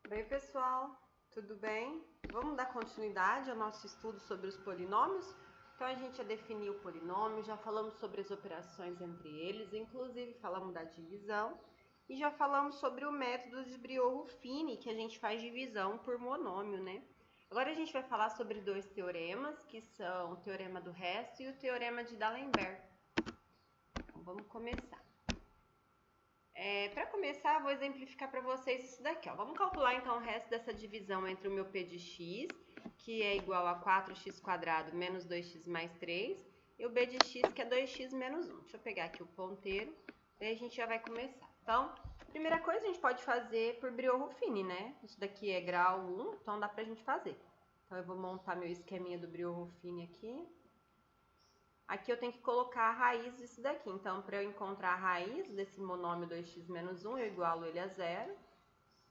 Oi, pessoal, tudo bem? Vamos dar continuidade ao nosso estudo sobre os polinômios? Então, a gente já definiu o polinômio, já falamos sobre as operações entre eles, inclusive falamos da divisão e já falamos sobre o método de Briot-Ruffini, que a gente faz divisão por monômio, né? Agora a gente vai falar sobre dois teoremas, que são o teorema do resto e o teorema de D'Alembert. Então, vamos começar. Para começar, vou exemplificar para vocês isso daqui, ó. Vamos calcular então o resto dessa divisão entre o meu p de x, que é igual a 4x² menos 2x mais 3, e o b de x, que é 2x menos 1. Deixa eu pegar aqui o ponteiro, daí a gente já vai começar. Então, primeira coisa a gente pode fazer por Briot-Ruffini, né? Isso daqui é grau 1, então dá pra gente fazer. Então, eu vou montar meu esqueminha do Briot-Ruffini aqui. Aqui eu tenho que colocar a raiz disso daqui. Então, para eu encontrar a raiz desse monômio 2x menos 1, eu igualo ele a 0.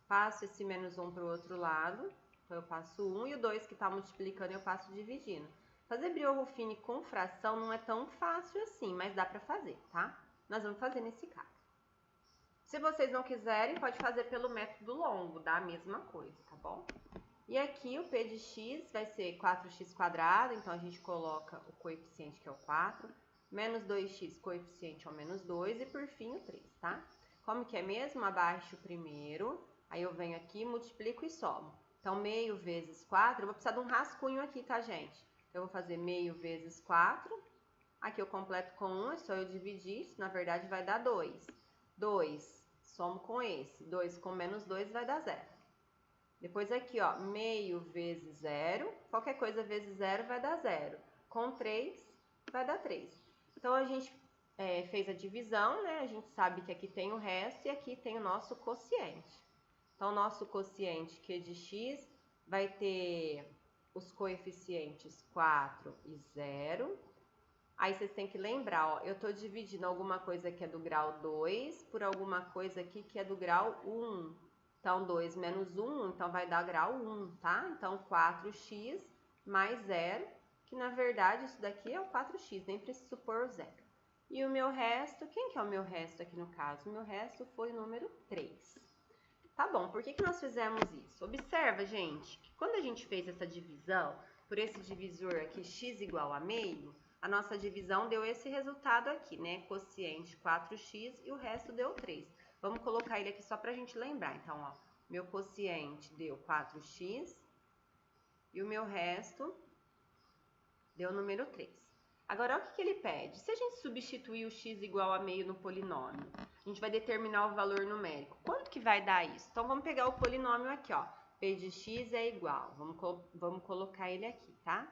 Passo esse menos 1 para o outro lado. Então, eu passo 1 e o 2 que está multiplicando eu passo dividindo. Fazer Briot-Ruffini com fração não é tão fácil assim, mas dá para fazer, tá? Nós vamos fazer nesse caso. Se vocês não quiserem, pode fazer pelo método longo, dá a mesma coisa, tá bom? E aqui o p de x vai ser 4x², então a gente coloca o coeficiente que é o 4, menos 2x, coeficiente é o menos 2, e por fim o 3, tá? Como que é mesmo? Abaixo o primeiro, aí eu venho aqui, multiplico e somo. Então, meio vezes 4, eu vou precisar de um rascunho aqui, tá, gente? Então, eu vou fazer meio vezes 4, aqui eu completo com 1, é só eu dividir, isso na verdade vai dar 2. 2, somo com esse, 2 com menos 2 vai dar 0. Depois aqui, ó, meio vezes 0, qualquer coisa vezes 0 vai dar 0. Com 3, vai dar 3. Então, a gente fez a divisão, né? A gente sabe que aqui tem o resto e aqui tem o nosso quociente. Então, o nosso quociente Q de x vai ter os coeficientes 4 e 0. Aí, vocês têm que lembrar, ó, eu estou dividindo alguma coisa que é do grau 2 por alguma coisa aqui que é do grau 1. Então, 2 menos 1, então vai dar grau 1, tá? Então, 4x mais 0, que na verdade isso daqui é o 4x, nem preciso pôr o 0. E o meu resto, quem que é o meu resto aqui no caso? O meu resto foi o número 3. Tá bom, por que nós fizemos isso? Observa, gente, que quando a gente fez essa divisão, por esse divisor aqui, x igual a meio, a nossa divisão deu esse resultado aqui, né? Quociente 4x e o resto deu 3. Vamos colocar ele aqui só para a gente lembrar. Então, ó, meu quociente deu 4x e o meu resto deu o número 3. Agora, olha o que ele pede. Se a gente substituir o x igual a meio no polinômio, a gente vai determinar o valor numérico. Quanto que vai dar isso? Então, vamos pegar o polinômio aqui, ó. P de x é igual. Vamos colocar ele aqui, tá?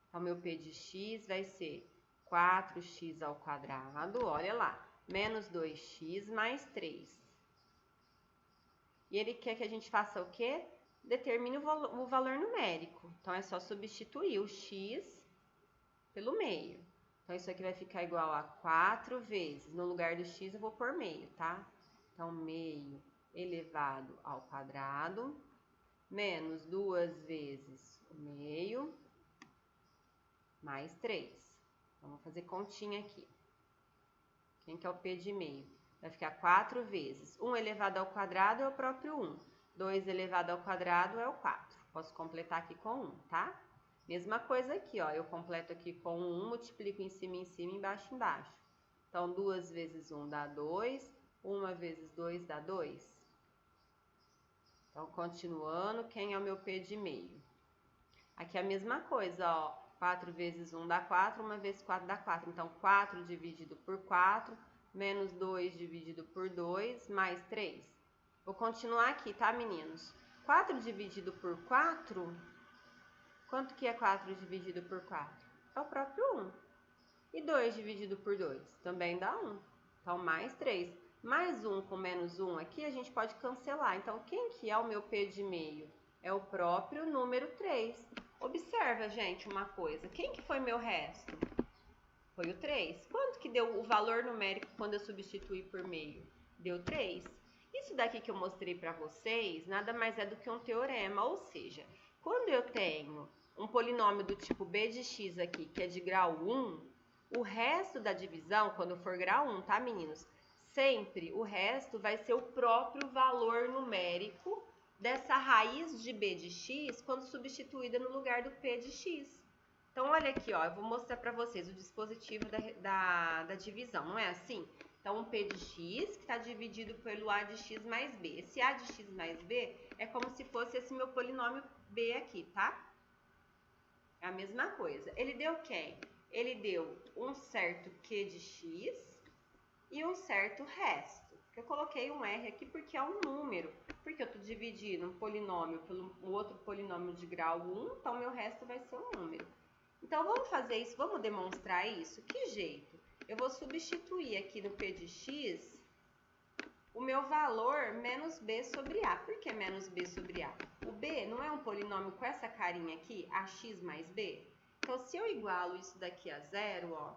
Então, meu p de x vai ser 4x ao quadrado, olha lá, menos 2x mais 3. E ele quer que a gente faça o quê? Determine o valor numérico. Então, é só substituir o x pelo meio. Então, isso aqui vai ficar igual a 4 vezes, no lugar do x eu vou pôr meio, tá? Então, meio elevado ao quadrado, menos 2 vezes o meio, mais 3. Então, vamos fazer continha aqui. Quem que é o p de meio? Vai ficar 4 vezes. 1 elevado ao quadrado é o próprio 1. 2 elevado ao quadrado é o 4. Posso completar aqui com 1, tá? Mesma coisa aqui, ó. Eu completo aqui com 1, multiplico em cima, embaixo, embaixo. Então, 2 vezes 1 dá 2. 1 vezes 2 dá 2. Então, continuando, quem é o meu p de meio? Aqui é a mesma coisa, ó. 4 vezes 1 dá 4, 1 vezes 4 dá 4. Então, 4 dividido por 4, menos 2 dividido por 2, mais 3. Vou continuar aqui, tá, meninos? 4 dividido por 4, quanto que é 4 dividido por 4? É o próprio 1. E 2 dividido por 2? Também dá 1. Então, mais 3. Mais 1 com menos 1 aqui, a gente pode cancelar. Então, quem que é o meu p de meio? É o próprio número 3. Observa, gente, uma coisa. Quem que foi meu resto? Foi o 3. Quanto que deu o valor numérico quando eu substituí por meio? Deu 3. Isso daqui que eu mostrei para vocês, nada mais é do que um teorema. Ou seja, quando eu tenho um polinômio do tipo b de x aqui, que é de grau 1, o resto da divisão, quando for grau 1, tá, meninos? Sempre o resto vai ser o próprio valor numérico dessa raiz de b de x quando substituída no lugar do p de x. Então, olha aqui, ó, eu vou mostrar para vocês o dispositivo da divisão, não é assim? Então, um p de x que está dividido pelo a de x mais b. Esse a de x mais b é como se fosse esse meu polinômio b aqui, tá? É a mesma coisa. Ele deu quem? Ele deu um certo q de x e um certo resto. Eu coloquei um r aqui porque é um número, porque eu estou dividindo um polinômio pelo outro polinômio de grau 1, então meu resto vai ser um número. Então, vamos fazer isso, vamos demonstrar isso? Que jeito? Eu vou substituir aqui no p de x o meu valor menos b sobre a. Por que menos b sobre a? O b não é um polinômio com essa carinha aqui, ax mais b? Então, se eu igualo isso daqui a zero, ó,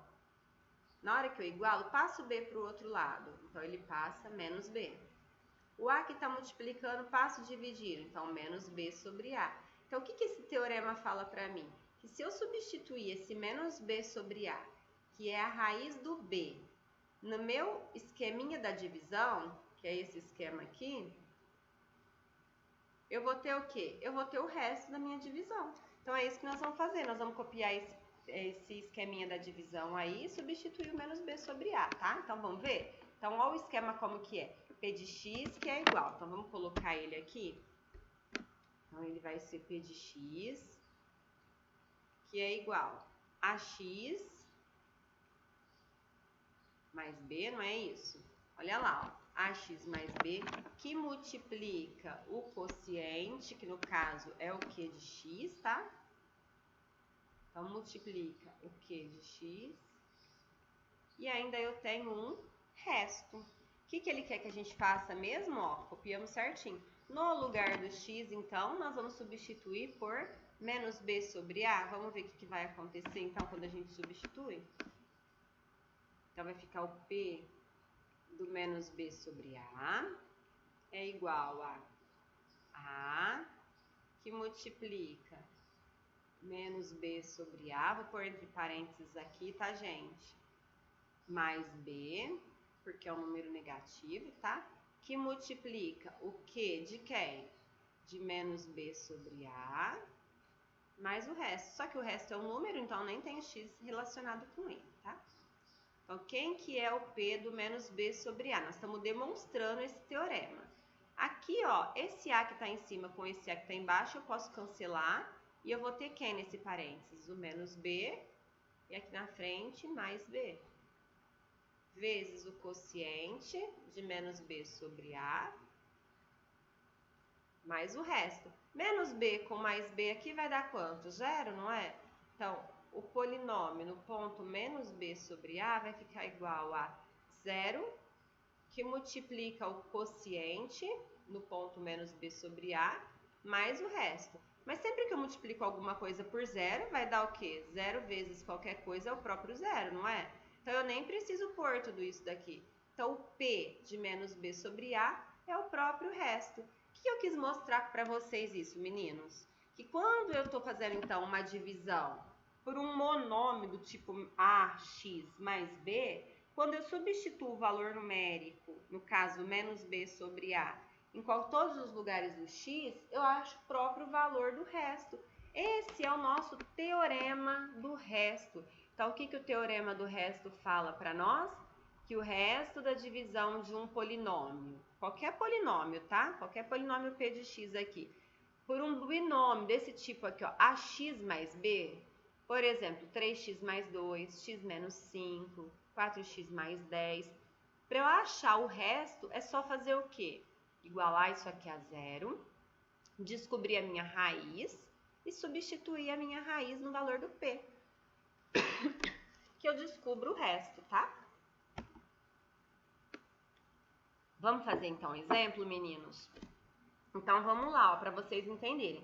na hora que eu igualo, passo o b para o outro lado. Então, ele passa menos b. O a que está multiplicando, passo dividir. Então, menos b sobre a. Então, o que esse teorema fala para mim? Que se eu substituir esse menos b sobre a, que é a raiz do b, no meu esqueminha da divisão, que é esse esquema aqui, eu vou ter o quê? Eu vou ter o resto da minha divisão. Então, é isso que nós vamos fazer. Nós vamos copiar esse esqueminha da divisão aí e substituir o menos b sobre a, tá? Então, vamos ver? Então, olha o esquema como que é. P de x que é igual. Então, vamos colocar ele aqui. Então, ele vai ser P de x que é igual a x mais b, não é isso? Olha lá, ó, ax mais b, que multiplica o quociente, que no caso é o q de x, tá? Então, multiplica o q de x e ainda eu tenho um resto. O que ele quer que a gente faça mesmo? Ó, copiamos certinho. No lugar do x, então, nós vamos substituir por menos b sobre a. Vamos ver o que vai acontecer, então, quando a gente substitui. Então, vai ficar o p do menos b sobre a é igual a que multiplica menos b sobre a, vou pôr entre parênteses aqui, tá, gente? Mais b, porque é um número negativo, tá? Que multiplica o q de quem? De menos b sobre a, mais o resto. Só que o resto é um número, então nem tem x relacionado com ele, tá? Então, quem que é o p do menos b sobre a? Nós estamos demonstrando esse teorema. Aqui, ó, esse a que está em cima com esse a que está embaixo, eu posso cancelar. E eu vou ter quem nesse parênteses? O menos b, e aqui na frente, mais b. Vezes o quociente de menos b sobre a, mais o resto. Menos b com mais b aqui vai dar quanto? Zero, não é? Então, o polinômio no ponto menos b sobre a vai ficar igual a zero, que multiplica o quociente no ponto menos b sobre a, mais o resto. Mas sempre que eu multiplico alguma coisa por zero, vai dar o quê? Zero vezes qualquer coisa é o próprio zero, não é? Então, eu nem preciso pôr tudo isso daqui. Então, o p de menos b sobre a é o próprio resto. O que eu quis mostrar para vocês isso, meninos? Que quando eu estou fazendo, então, uma divisão por um monômio do tipo ax mais b, quando eu substituo o valor numérico, no caso, menos b sobre a, em todos os lugares do x, eu acho o próprio valor do resto. Esse é o nosso teorema do resto. Então, o que o teorema do resto fala para nós? Que o resto da divisão de um polinômio, qualquer polinômio, tá? Qualquer polinômio p de x aqui, por um binômio desse tipo aqui, ó, ax mais b, por exemplo, 3x mais 2, x menos 5, 4x mais 10. Para eu achar o resto, é só fazer o quê? Igualar isso aqui a zero, descobrir a minha raiz e substituir a minha raiz no valor do p, que eu descubro o resto, tá? Vamos fazer então um exemplo, meninos? Então, vamos lá, para vocês entenderem.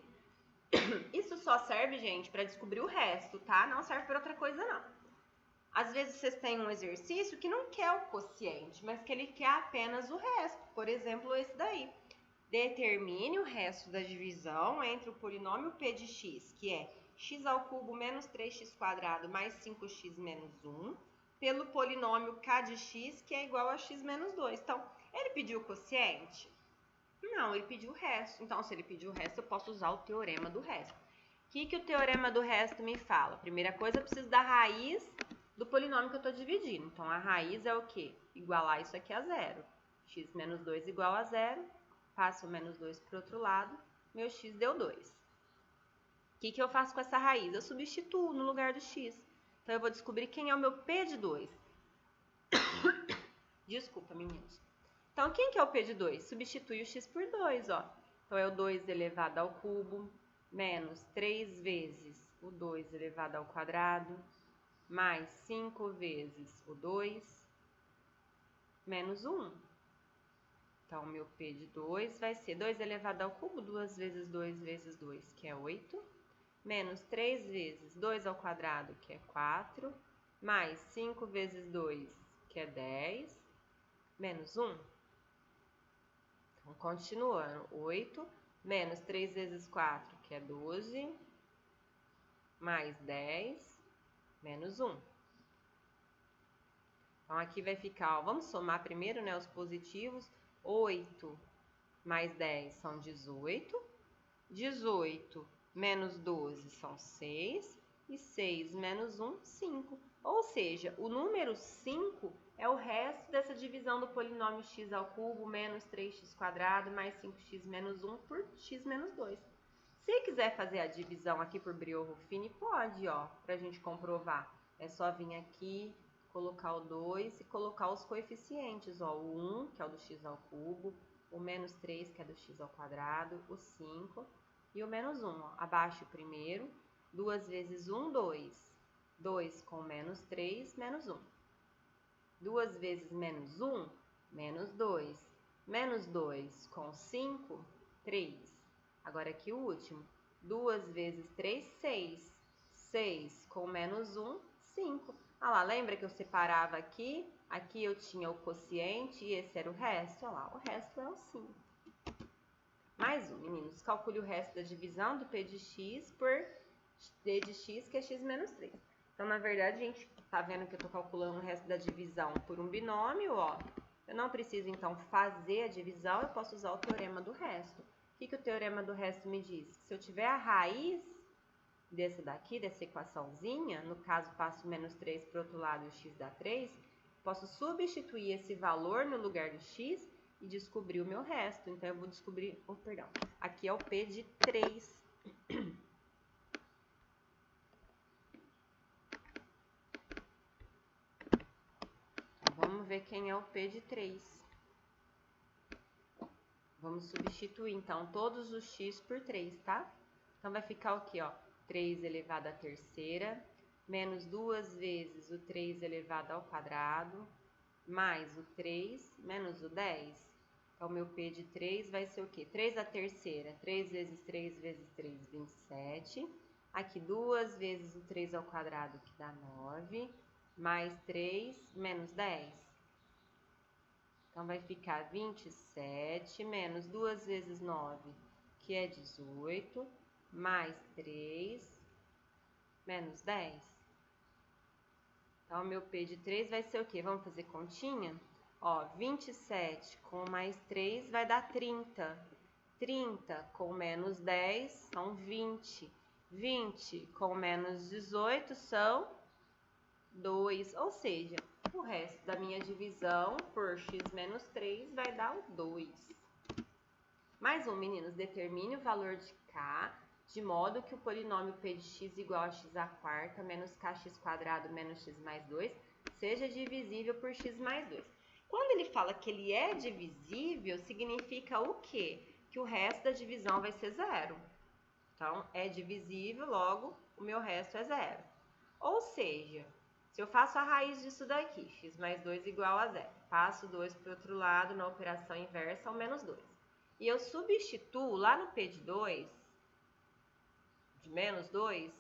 Isso só serve, gente, para descobrir o resto, tá? Não serve para outra coisa, não. Às vezes, vocês têm um exercício que não quer o quociente, mas que ele quer apenas o resto. Por exemplo, esse daí. Determine o resto da divisão entre o polinômio p de x, que é x ao cubo menos 3x quadrado mais 5x menos 1, pelo polinômio k de x, que é igual a x menos 2. Então, ele pediu o quociente. Não, ele pediu o resto. Então, se ele pediu o resto, eu posso usar o teorema do resto. O que o teorema do resto me fala? Primeira coisa, eu preciso da raiz do polinômio que eu estou dividindo. Então, a raiz é o quê? Igualar isso aqui a zero. X menos 2 igual a zero. Passo o menos 2 para o outro lado. Meu x deu 2. O que eu faço com essa raiz? Eu substituo no lugar do x. Então, eu vou descobrir quem é o meu p de 2. Desculpa, meninos. Então, quem que é o p de 2? Substitui o x por 2, ó. Então, é o 2 elevado ao cubo, menos 3 vezes o 2 elevado ao quadrado, mais 5 vezes o 2, menos 1. Então, meu p de 2 vai ser 2 elevado ao cubo, 2 vezes 2 vezes 2, que é 8, menos 3 vezes 2 ao quadrado, que é 4, mais 5 vezes 2, que é 10, menos 1. Então, continuando, 8, menos 3 vezes 4, que é 12, mais 10, menos 1. Então, aqui vai ficar, ó, vamos somar primeiro, né, os positivos. 8 mais 10 são 18. 18 menos 12 são 6. E 6 menos 1, 5. Ou seja, o número 5 é o resto dessa divisão do polinômio x ao cubo menos 3x² mais 5x menos 1 por x menos 2. Se quiser fazer a divisão aqui por Brio-Ruffini, pode, ó, pra gente comprovar. É só vir aqui, colocar o 2 e colocar os coeficientes, ó, o 1, que é o do x ao cubo, o menos 3, que é do x ao quadrado, o 5 e o menos 1, ó. Abaixo o primeiro, 2 vezes 1, 2. 2 com menos 3, menos 1. 2 vezes menos 1, menos 2. Menos 2 com 5, 3. Agora aqui o último. 2 vezes 3, 6. 6 com menos 1, 5. Ah lá, lembra que eu separava aqui? Aqui eu tinha o quociente e esse era o resto. Olha lá, o resto é o 5. Mais um, meninos. Calcule o resto da divisão do P de x por D de x, que é x menos 3. Então, na verdade, a gente tá vendo que eu tô calculando o resto da divisão por um binômio, ó. Eu não preciso, então, fazer a divisão, eu posso usar o teorema do resto. O que o teorema do resto me diz? Se eu tiver a raiz desse daqui, dessa equaçãozinha, no caso, passo menos 3 para o outro lado e o x dá 3, posso substituir esse valor no lugar do x e descobrir o meu resto. Então, eu vou descobrir, perdão, aqui é o P de 3. Vamos ver quem é o P de 3. Vamos substituir, então, todos os x por 3, tá? Então, vai ficar o quê, ó? 3 elevado à terceira, menos 2 vezes o 3 elevado ao quadrado, mais o 3, menos o 10. Então, o meu P de 3 vai ser o quê? 3 à terceira, 3 vezes 3 vezes 3, 27. Aqui, 2 vezes o 3 ao quadrado, que dá 9, mais 3, menos 10. Então, vai ficar 27 menos 2 vezes 9, que é 18, mais 3, menos 10. Então, o meu P de 3 vai ser o quê? Vamos fazer continha? Ó, 27 com mais 3 vai dar 30. 30 com menos 10 são 20. 20 com menos 18 são 2. Ou seja, o resto da minha divisão por x menos 3 vai dar o 2. Mais um, meninos. Determine o valor de k de modo que o polinômio p de x igual a x à quarta menos kx² menos x mais 2 seja divisível por x mais 2. Quando ele fala que ele é divisível, significa o quê? Que o resto da divisão vai ser zero. Então, é divisível, logo, o meu resto é zero. Ou seja, se eu faço a raiz disso daqui, x mais 2 igual a zero, passo 2 para o outro lado na operação inversa ao menos 2. E eu substituo lá no P de 2, de menos 2,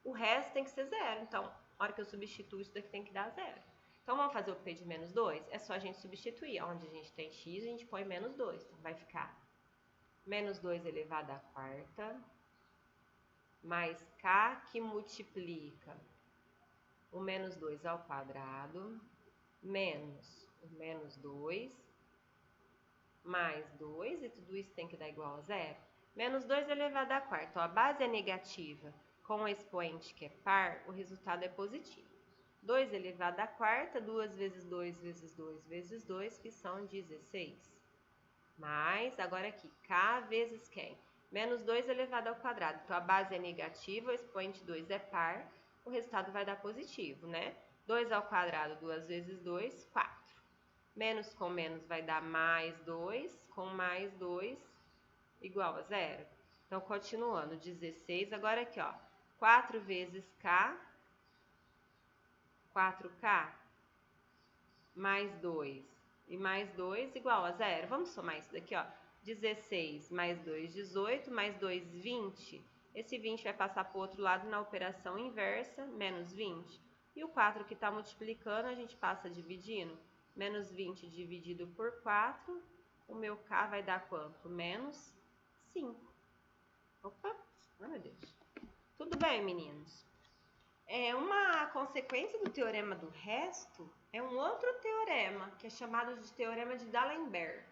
o resto tem que ser zero. Então, na hora que eu substituo, isso daqui tem que dar zero. Então, vamos fazer o P de menos 2? É só a gente substituir. Onde a gente tem x, a gente põe menos 2. Então, vai ficar menos 2 elevado à quarta, mais k que multiplica o menos 2 ao quadrado, menos o menos 2, mais 2, e tudo isso tem que dar igual a zero. Menos 2 elevado à quarta. Ó, a base é negativa com o expoente que é par, o resultado é positivo. 2 elevado à quarta, 2 vezes 2 vezes 2 vezes 2, que são 16. Mais, agora aqui, k vezes quem? Menos 2 elevado ao quadrado. Então, a base é negativa, o expoente 2 é par, o resultado vai dar positivo, né? 2 ao quadrado, 2 vezes 2, 4. Menos com menos vai dar mais 2, com mais 2, igual a zero. Então, continuando, 16. Agora aqui, ó, 4 vezes k, 4k, mais 2 e mais 2 igual a zero. Vamos somar isso daqui, ó. 16 mais 2, 18, mais 2, 20. Esse 20 vai passar para o outro lado na operação inversa, menos 20. E o 4 que está multiplicando, a gente passa dividindo. Menos 20 dividido por 4, o meu k vai dar quanto? Menos 5. Opa, ai meu Deus. Tudo bem, meninos? Uma consequência do teorema do resto é um outro teorema, que é chamado de teorema de D'Alembert,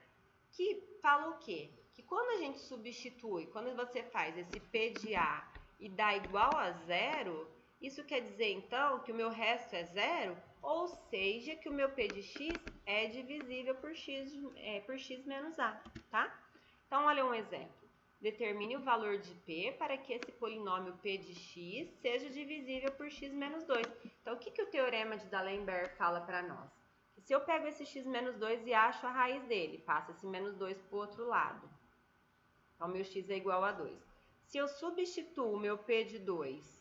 que fala o quê? Que quando a gente substitui, quando você faz esse P de A e dá igual a zero, isso quer dizer então que o meu resto é zero, ou seja, que o meu P de x é divisível por x menos A, tá? Então, olha um exemplo. Determine o valor de P para que esse polinômio P de x seja divisível por x menos 2. Então, o que o teorema de D'Alembert fala para nós? Que se eu pego esse x menos 2 e acho a raiz dele, passa esse menos 2 para o outro lado. Então, meu x é igual a 2. Se eu substituo o meu P de 2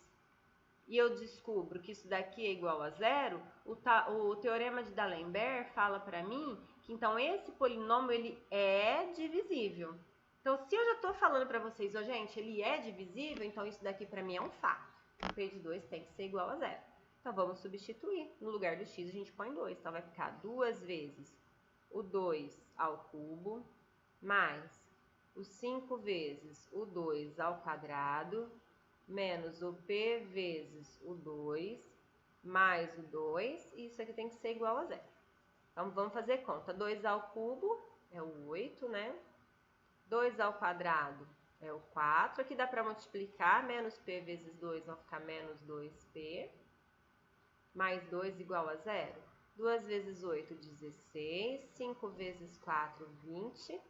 e eu descubro que isso daqui é igual a zero, o teorema de D'Alembert fala para mim que então esse polinômio ele é divisível. Então, se eu já estou falando para vocês, ó, gente, ele é divisível, então isso daqui para mim é um fato. O P de 2 tem que ser igual a zero. Então, vamos substituir. No lugar do x, a gente põe 2. Então, vai ficar 2 vezes o 2 ao cubo, mais o 5 vezes o 2 ao quadrado, menos o P vezes o 2, mais o 2, e isso aqui tem que ser igual a zero. Então, vamos fazer conta. 2 ao cubo é o 8, né? 2 ao quadrado é o 4. Aqui dá para multiplicar. Menos P vezes 2 vai ficar menos 2P. Mais 2 igual a zero. 2 vezes 8, 16. 5 vezes 4, 20.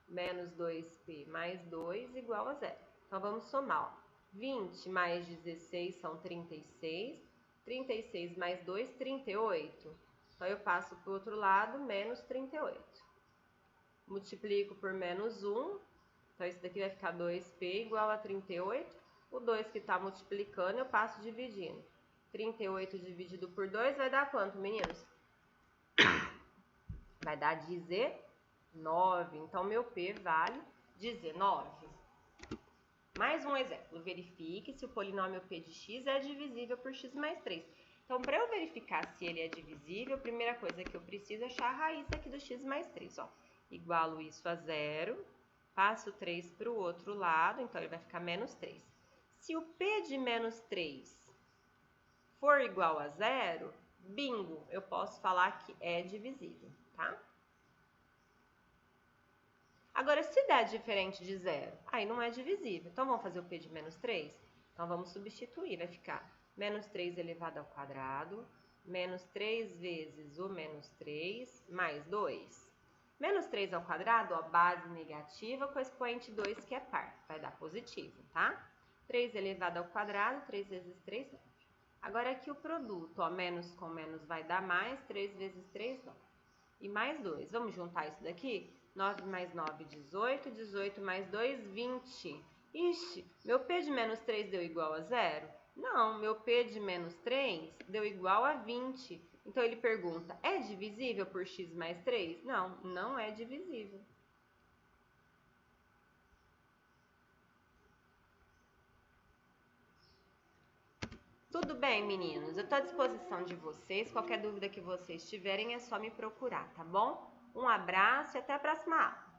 Menos 2P mais 2 igual a zero. Então, vamos somar. Ó. 20 mais 16 são 36. 36 mais 2, 38. Então, eu passo para o outro lado, menos 38. Multiplico por menos 1. Então, isso daqui vai ficar 2P igual a 38. O 2 que está multiplicando, eu passo dividindo. 38 dividido por 2 vai dar quanto, meninos? Vai dar 19. Então, meu P vale 19. Mais um exemplo. Verifique se o polinômio P de x é divisível por x mais 3. Então, para eu verificar se ele é divisível, a primeira coisa que eu preciso é achar a raiz aqui do x mais 3. Ó. Igualo isso a zero. Passo 3 para o outro lado, então ele vai ficar menos 3. Se o P de menos 3 for igual a zero, bingo, eu posso falar que é divisível, tá? Agora, se der diferente de zero, aí não é divisível. Então, vamos fazer o P de menos 3? Então, vamos substituir. Vai ficar menos 3 elevado ao quadrado, menos 3 vezes o menos 3, mais 2. Menos 3 ao quadrado, ó, base negativa com expoente 2, que é par. Vai dar positivo, tá? 3 elevado ao quadrado, 3 vezes 3, 9. Agora, aqui o produto, ó, menos com menos vai dar mais, 3 vezes 3, 9. E mais 2. Vamos juntar isso daqui? 9 mais 9, 18. 18 mais 2, 20. Ixi, meu P de menos 3 deu igual a zero? Não, meu P de menos 3 deu igual a 20. Então, ele pergunta, é divisível por x mais 3? Não, não é divisível. Tudo bem, meninos? Eu estou à disposição de vocês. Qualquer dúvida que vocês tiverem é só me procurar, tá bom? Um abraço e até a próxima aula.